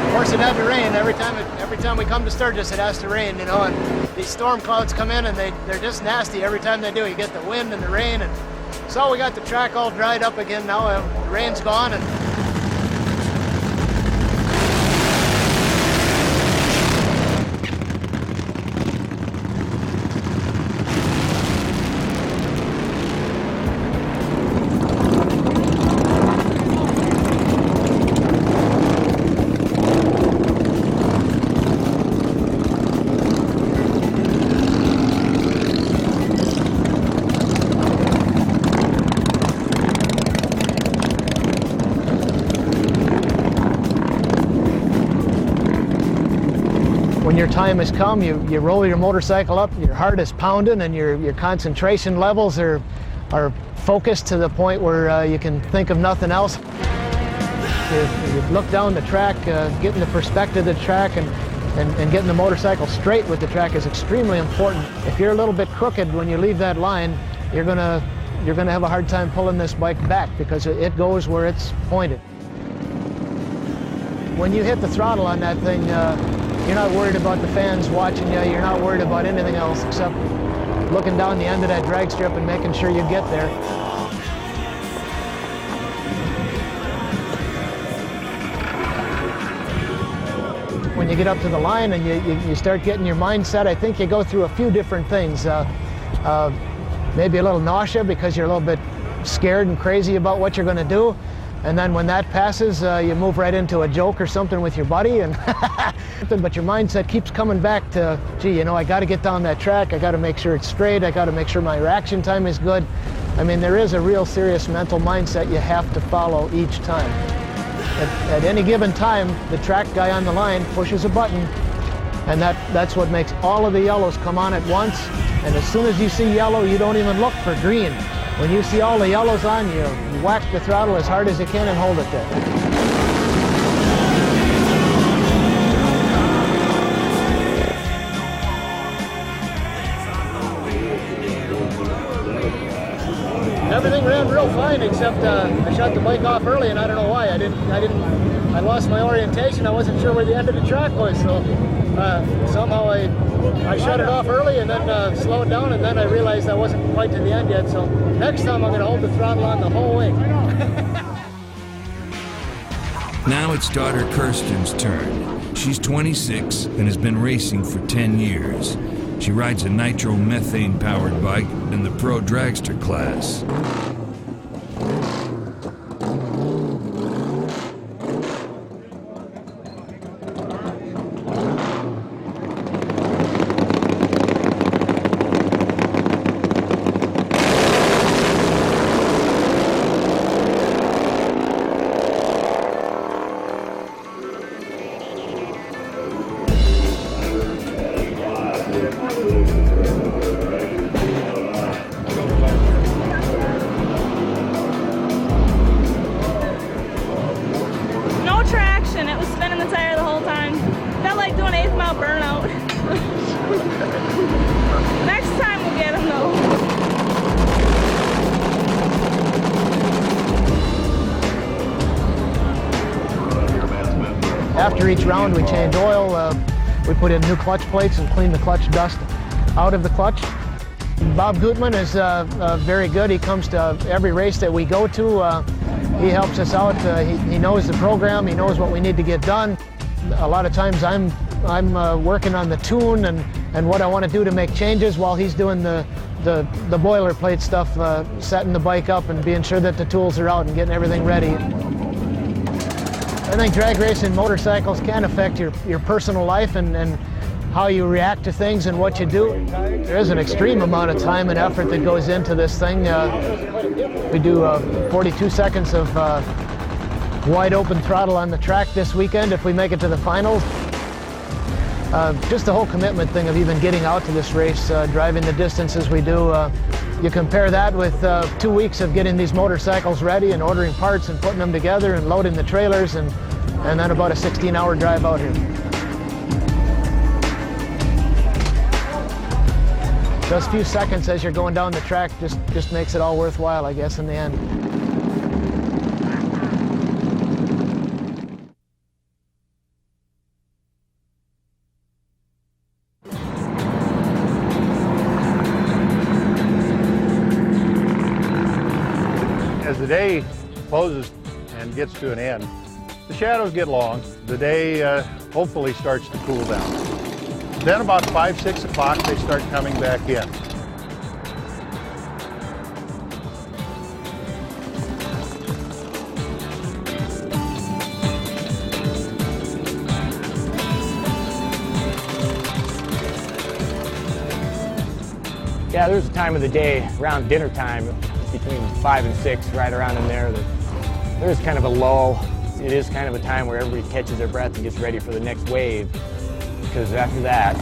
Of course, it had to rain every time we come to Sturgis. It has to rain, you know. And these storm clouds come in, and they're just nasty every time they do. You get the wind and the rain, and so we got the track all dried up again now. The rain's gone, and when your time has come, you roll your motorcycle up, your heart is pounding, and your concentration levels are focused to the point where you can think of nothing else. You look down the track, getting the perspective of the track and getting the motorcycle straight with the track is extremely important. If you're a little bit crooked when you leave that line, you're gonna have a hard time pulling this bike back because it goes where it's pointed. When you hit the throttle on that thing, you're not worried about the fans watching you. You're not worried about anything else except looking down the end of that drag strip and making sure you get there. When you get up to the line and you start getting your mindset, I think you go through a few different things. Maybe a little nausea because you're a little bit scared and crazy about what you're going to do. And then when that passes, you move right into a joke or something with your buddy, and but your mindset keeps coming back to, gee, you know, I got to get down that track. I got to make sure it's straight. I got to make sure my reaction time is good. I mean, there is a real serious mental mindset you have to follow each time. At any given time, the track guy on the line pushes a button, and that's what makes all of the yellows come on at once. And as soon as you see yellow, you don't even look for green. When you see all the yellows on, you whack the throttle as hard as you can and hold it there. Everything ran real fine, except I shut the bike off early, and I don't know why. I lost my orientation. I wasn't sure where the end of the track was, so somehow I shut it off early and then slowed down, and then I realized I wasn't quite to the end yet. So next time I'm going to hold the throttle on the whole way. Now it's daughter Kirsten's turn. She's 26 and has been racing for 10 years. She rides a nitromethane-powered bike in the pro dragster class. After each round, we change oil, we put in new clutch plates and clean the clutch dust out of the clutch. Bob Gutman is very good. He comes to every race that we go to. He helps us out. He knows the program. He knows what we need to get done. A lot of times I'm working on the tune and what I want to do to make changes while he's doing the boilerplate stuff, setting the bike up and being sure that the tools are out and getting everything ready. I think drag racing motorcycles can affect your personal life and how you react to things and what you do. There is an extreme amount of time and effort that goes into this thing. We do 42 seconds of wide open throttle on the track this weekend if we make it to the finals. Just the whole commitment thing of even getting out to this race, driving the distances we do. You compare that with 2 weeks of getting these motorcycles ready and ordering parts and putting them together and loading the trailers and then about a 16-hour drive out here. Just a few seconds as you're going down the track just makes it all worthwhile, I guess, in the end. As the day closes and gets to an end, the shadows get long. The day hopefully starts to cool down. Then about 5, 6 o'clock, they start coming back in. Yeah, there's a time of the day around dinner time, between 5 and 6, right around in there. There's kind of a lull. It is kind of a time where everybody catches their breath and gets ready for the next wave. Because after that,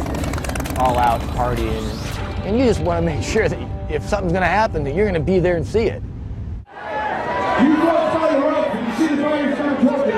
all out partying. And you just want to make sure that if something's going to happen, that you're going to be there and see it. You go outside the rope and you see the fire start talking.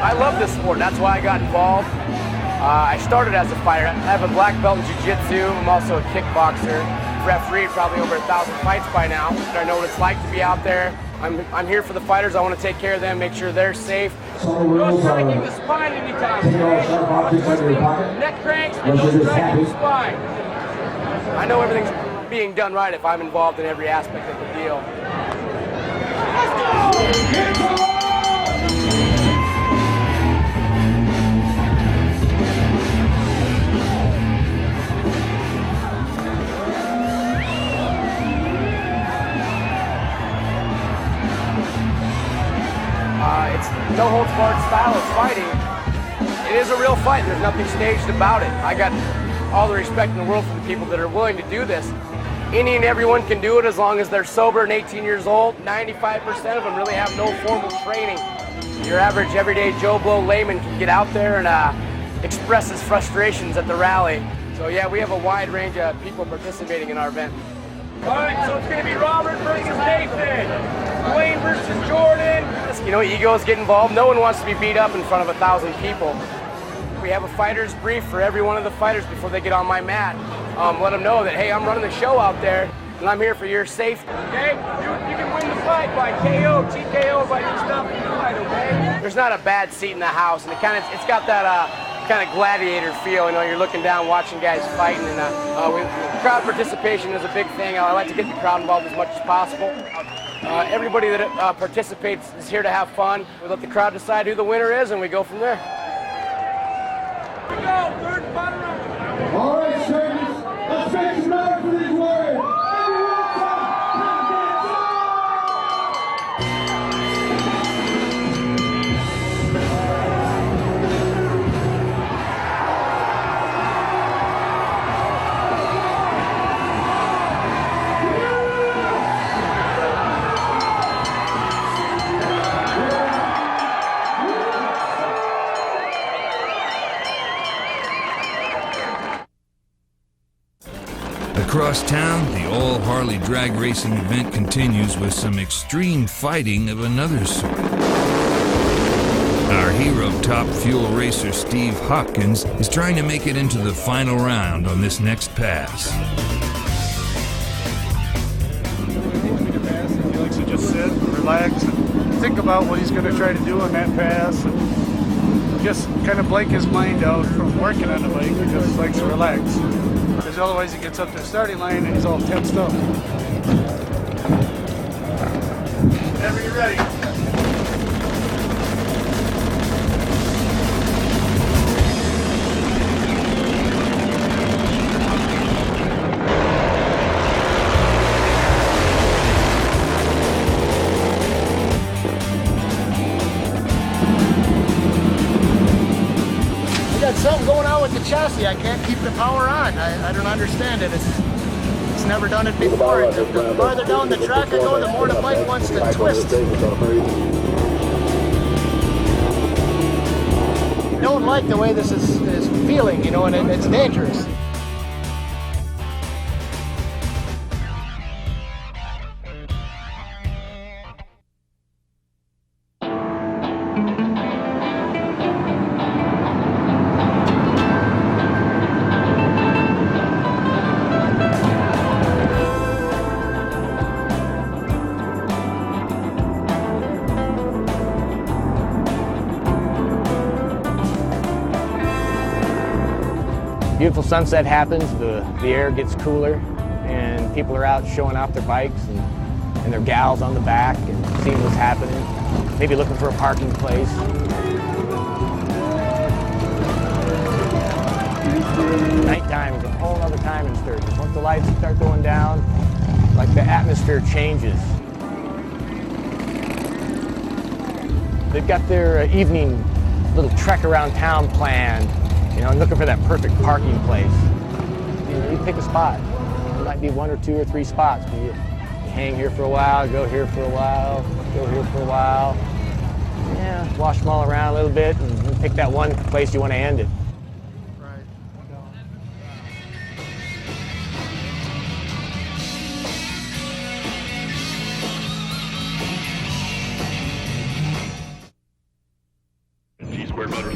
I love this sport. That's why I got involved. I started as a fighter. I have a black belt in jiu-jitsu. I'm also a kickboxer. Refereed probably over 1,000 fights by now. I know what it's like to be out there I'm here for the fighters. I want to take care of them, make sure they're safe. No striking the spine anytime. Neck cranks and no striking the spine. I know everything's being done right if I'm involved in every aspect of the deal. It's no holds barred style of fighting. It is a real fight. There's nothing staged about it. I got all the respect in the world for the people that are willing to do this. Any and everyone can do it as long as they're sober and 18 years old. 95% of them really have no formal training. Your average everyday Joe Blow layman can get out there and express his frustrations at the rally. So yeah, we have a wide range of people participating in our event. All right, so it's going to be Robert versus Nathan, Dwayne versus Jordan. You know, egos get involved. No one wants to be beat up in front of 1,000 people. We have a fighter's brief for every one of the fighters before they get on my mat. Let them know that, hey, I'm running the show out there, and I'm here for your safety. Okay? You can win the fight by KO, TKO, by your stuff in the fight, okay? There's not a bad seat in the house, and it's got that kind of gladiator feel. You know, you're looking down, watching guys fighting, and crowd participation is a big thing. I like to get the crowd involved as much as possible. Everybody that participates is here to have fun. We let the crowd decide who the winner is, and we go from there. Here we go, third and final round. All right, Sturgis, let's make some noise for these warriors. Across town, the all-Harley drag racing event continues with some extreme fighting of another sort. Our hero, top fuel racer Steve Hopkins, is trying to make it into the final round on this next pass. He likes to just sit, relax, and think about what he's going to try to do on that pass, and just kind of blank his mind out from working on the bike because he likes to relax. Because otherwise he gets up to the starting line and he's all tensed up. Whenever you're ready. Something going on with the chassis. I can't keep the power on. I don't understand it. It's never done it before. The farther down the track I go, the more the bike wants to twist. I don't like the way this is feeling, you know, and it's dangerous. Beautiful sunset happens, the air gets cooler, and people are out showing off their bikes and their gals on the back and seeing what's happening, maybe looking for a parking place. Nighttime is a whole other time in Sturgis. Once the lights start going down, like the atmosphere changes. They've got their evening little trek around town planned, you know, and looking for that perfect parking place. You know, you pick a spot. There might be 1 or 2 or 3 spots, but you hang here for a while, go here for a while, go here for a while. Yeah, wash them all around a little bit and pick that one place you want to end it.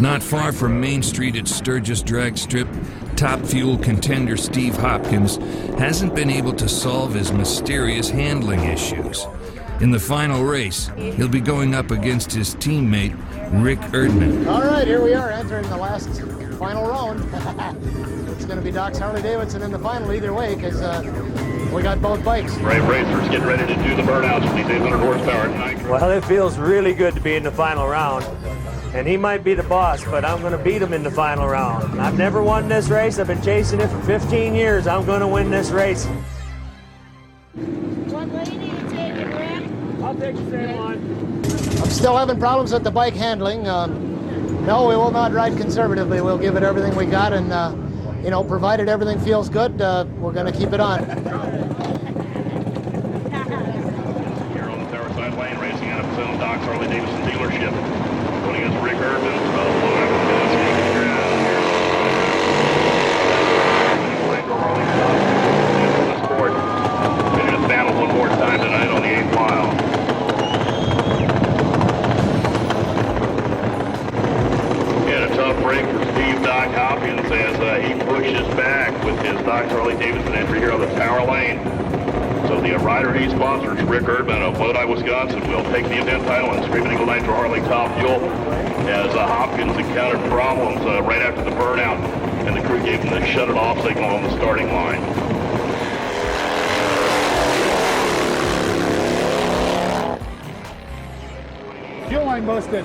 Not far from Main Street at Sturgis Drag Strip, top fuel contender Steve Hopkins hasn't been able to solve his mysterious handling issues. In the final race, he'll be going up against his teammate, Rick Erdman. All right, here we are entering the last final round. It's going to be Doc's Harley-Davidson in the final either way because we got both bikes. Brave racers getting ready to do the burnouts with these 800 horsepower. Well, it feels really good to be in the final round. And he might be the boss, but I'm going to beat him in the final round. I've never won this race. I've been chasing it for 15 years. I'm going to win this race. What lane do you take it, Rick? I'll take the same one. I'm still having problems with the bike handling. No, we will not ride conservatively. We'll give it everything we got, and you know, provided everything feels good, we're going to keep it on. Here on the tower side lane, racing out of St. Doc's Harley-Davidson dealership. Going against Rick Erdman. Ready to battle one more time tonight on the 8th mile. And a tough break for Steve Doc Hopkins as he pushes back with his Doc's Harley-Davidson entry here on the power lane. So the rider he sponsors, Rick Erdman of Lodi, Wisconsin, will take the event title in Screaming Eagle Nitro Harley Top Fuel as Hopkins encountered problems right after the burnout, and the crew gave him the shut it off signal on the starting line. Fuel line busted.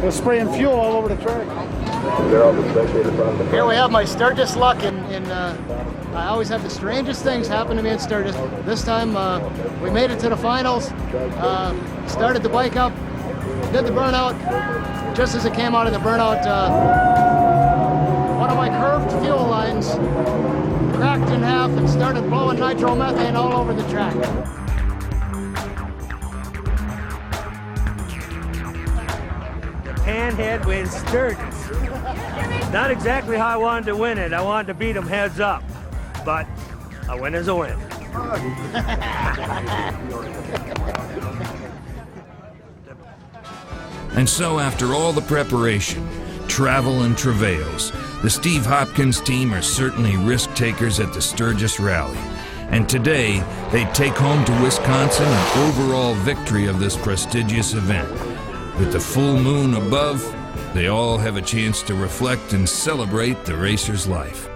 They're spraying fuel all over the track. Here we have my Sturgis luck, and I always have the strangest things happen to me in Sturgis. This time we made it to the finals, started the bike up, did the burnout. Just as it came out of the burnout, one of my curved fuel lines cracked in half and started blowing nitromethane all over the track. Panhead wins Sturgis. Not exactly how I wanted to win it. I wanted to beat him heads up, but a win is a win. And so after all the preparation, travel and travails, the Steve Hopkins team are certainly risk takers at the Sturgis Rally. And today, they take home to Wisconsin an overall victory of this prestigious event. With the full moon above, they all have a chance to reflect and celebrate the racer's life.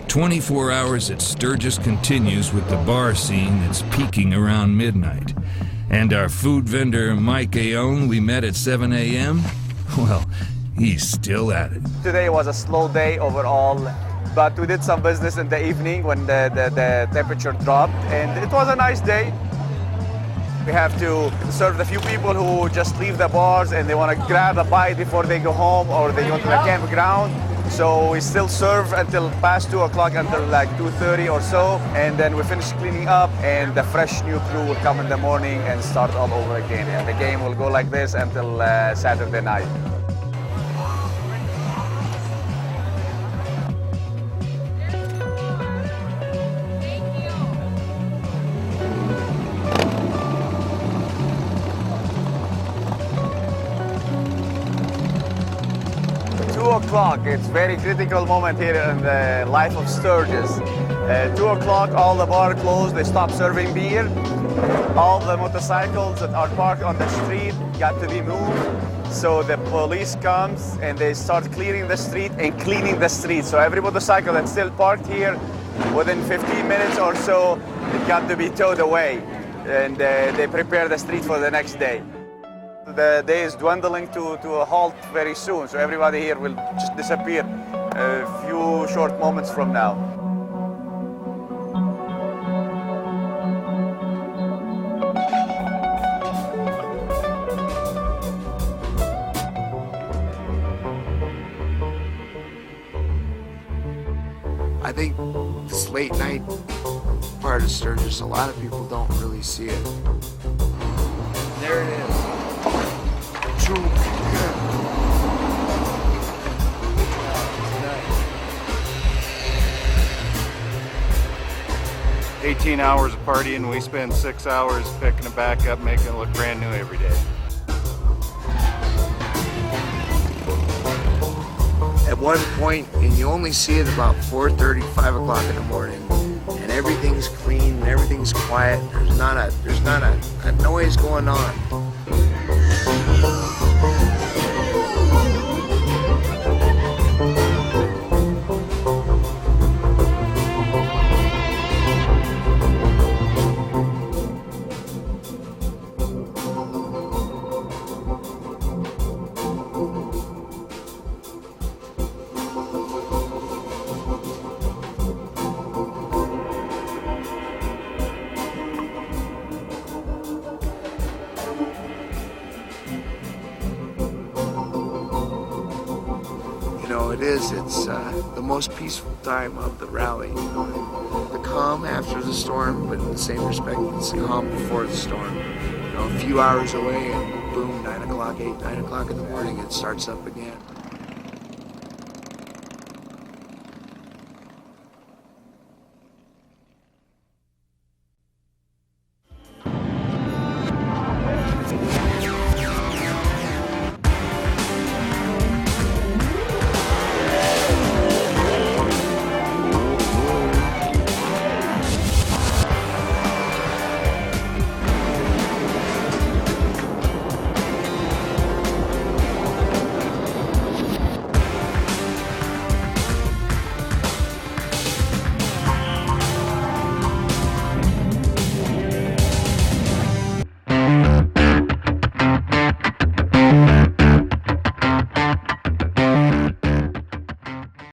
24 hours at Sturgis continues with the bar scene that's peaking around midnight. And our food vendor, Mike Aone, we met at 7 a.m., well, he's still at it. Today was a slow day overall, but we did some business in the evening when the temperature dropped, and it was a nice day. We have to serve the few people who just leave the bars and they want to grab a bite before they go home or they go to the campground. So we still serve until past 2 o'clock, until like 2:30 or so, and then we finish cleaning up and the fresh new crew will come in the morning and start all over again. And the game will go like this until Saturday night. It's a very critical moment here in the life of Sturgis. 2 o'clock, all the bars closed, they stopped serving beer. All the motorcycles that are parked on the street got to be moved. So the police comes and they start clearing the street and cleaning the street. So every motorcycle that's still parked here, within 15 minutes or so, it got to be towed away. And they prepare the street for the next day. The day is dwindling to a halt very soon, so everybody here will just disappear a few short moments from now. I think this late night part of Sturgis, a lot of people don't really see it. There it is. 18 hours of partying, we spend 6 hours picking it back up, making it look brand new every day. At one point, and you only see it about 4:30, 5 o'clock in the morning, and everything's clean and everything's quiet. There's not a noise going on. It's the most peaceful time of the rally. The calm after the storm, but in the same respect, it's the calm before the storm. A few hours away, and boom, 9 o'clock, 9 o'clock in the morning, it starts up again.